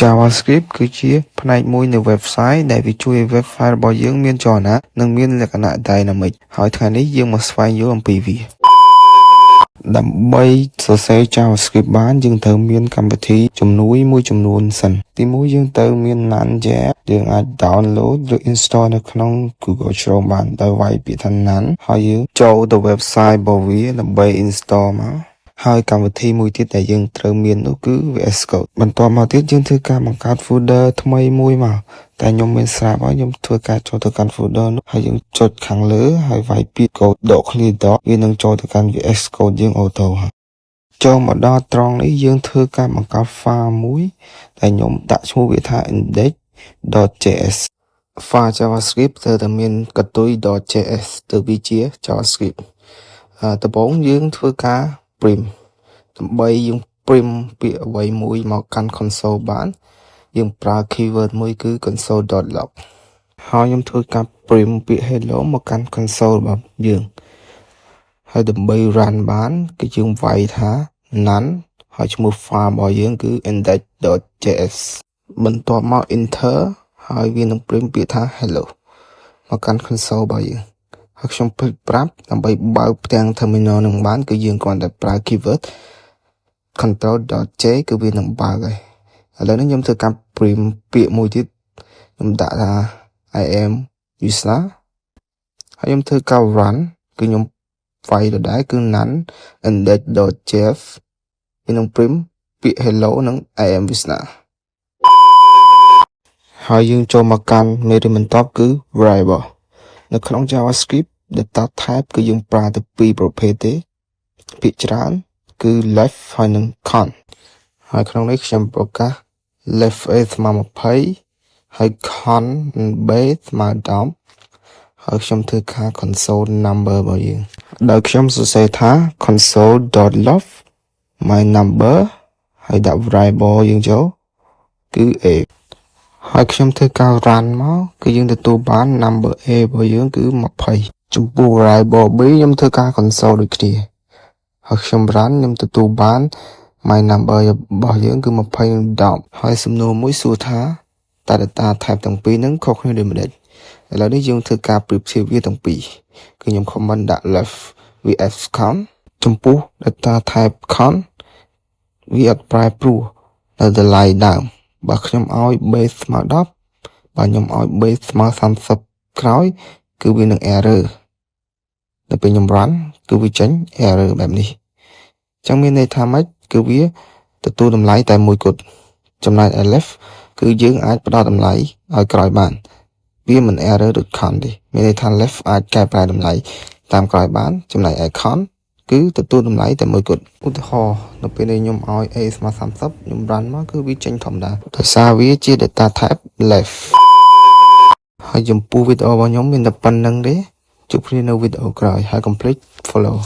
JavaScript គឺជាផ្នែកមួយនៃ website ដែលវាជួយឲ្យ website របស់យើងមានចលនានិងមានលក្ខណៈ dynamic ហើយថ្ងៃនេះយើងមកស្វែងយល់អំពីវាដើម្បីសរសេរ JavaScript បានយើងត្រូវមានកម្មវិធីជំនួយមួយចំនួនសិនទីមួយយើងត្រូវមាន Node.js យើងអាច download ឬ install នៅក្នុង Google Chrome បានដោយវាយពាក្យថា Node ហើយយើងចូលទៅ website របស់វាដើម្បី install មកហើយកម្មវិធីមួយទៀតដែលយើងត្រូវមាននោះគឺ VS Code បន្ទាប់មកទៀតយើងធ្វើការបង្កើត folder ថ្មីមួយមកតែខ្ញុំមានស្រាប់ហើយខ្ញុំធ្វើការចូលទៅកាន់ folder នោះហើយយើងចុចខាងលើហើយវាយពាក្យ code ដក clear ដកវានឹងចូលទៅកាន់ VS Code យើង auto ហើយចូលមកដល់ត្រង់នេះយើងធ្វើការបង្កើត file មួយដែលខ្ញុំដាក់ឈ្មោះវាថា index.js file JavaScript ត្រូវតែមានកន្ទុយ .js ទៅវាជា JavaScript ដំបូងយើងធ្វើការ print ដើម្បីយើង print ពាក្យអ្វីមួយមកកាន់ console បានយើងប្រើ keyword មួយគឺ console.log ហើយខ្ញុំធ្វើការ print ពាក្យ hello មកកាន់ console របស់យើងហើយដើម្បី run បានគឺយើងវាយថា none ហើយឈ្មោះ file របស់យើងគឺ index.js បន្ទាប់មក enter ហើយវានឹង print ពាក្យថា hello មកកាន់ console របស់យើងហើយខ្ញុំភ្លេចប្រាប់ដើម្បីបើកផ្ទាំង terminal នឹងបានគឺយើងគ្រាន់តែប្រើ keyword control.j គឺវានឹងបើកហើយឥឡូវនេះខ្ញុំធ្វើការ print ពាក្យមួយទៀតខ្ញុំដាក់ថា I am user ហើយខ្ញុំធ្វើការ run គឺខ្ញុំវាយដដែលគឺ none index.js វានឹង print ពាក្យ hello និង I am user ហើយយើងចូលមកកាន់មេរៀនបន្ទាប់គឺ variable នៅក្នុង JavaScript data type គឺយើងប្រើទៅពីរប្រភេទទេភាគច្រើនគឺ left ហើយនិង con ហើយក្នុងនេះខ្ញុំប្រកាស left a ស្មើ20ហើយ con base ស្មើ10ហើយខ្ញុំធ្វើការ console number របស់យើងដោយខ្ញុំសរសេរថា console.log my number ហើយដាក់ variable យើងចូលគឺ a ហើយខ្ញុំធ្វើការ run មកគឺយើងទទួលបាន number a របស់យើងគឺ20ចំពោះ variable b ខ្ញុំធ្វើការ console ដូចគ្នាហើយខ្ញុំ run ខ្ញុំទទួលបាន my number របស់យើងគឺ20និង10ហើយសំណួរមួយសួរថាតើ data type ទាំងពីរហ្នឹងខុសគ្នាដូចម្ដេចឥឡូវនេះយើងធ្វើការប្រៀបធៀបវាទាំងពីរគឺខ្ញុំ comment ដាក់ left vs con ចំពោះ data type con វាអត់ប្រែប្រួលនៅតម្លៃដើមបើខ្ញុំឲ្យ base ស្មើ10បើខ្ញុំឲ្យ base ស្មើ30ក្រោយគឺវានឹង error ដល់ពេលខ្ញុំ run គឺវាចេញ error បែបនេះអញ្ចឹងមានន័យថាម៉េចគឺវាទទួលតម្លៃតែមួយគត់ចំណែក left គឺយើងអាចផ្ដល់តម្លៃឲ្យក្រោយបានវាមិន error ដូច con ទេមានន័យថា left អាចកែប្រែតម្លៃតាមក្រោយបានចំណែក con គឺទទួលតម្លៃតែមួយគត់ឧទាហរណ៍នៅពេលនេះខ្ញុំឲ្យ a ស្មើ30ខ្ញុំ run មកគឺវាចេញធម្មតាដោយសារវាជា data type left ហើយចំពោះវីដេអូរបស់ខ្ញុំមានតែប៉ុណ្្នឹងទេជួបគ្នានៅវីដេអូក្រោយហើយកុំភ្លេច follow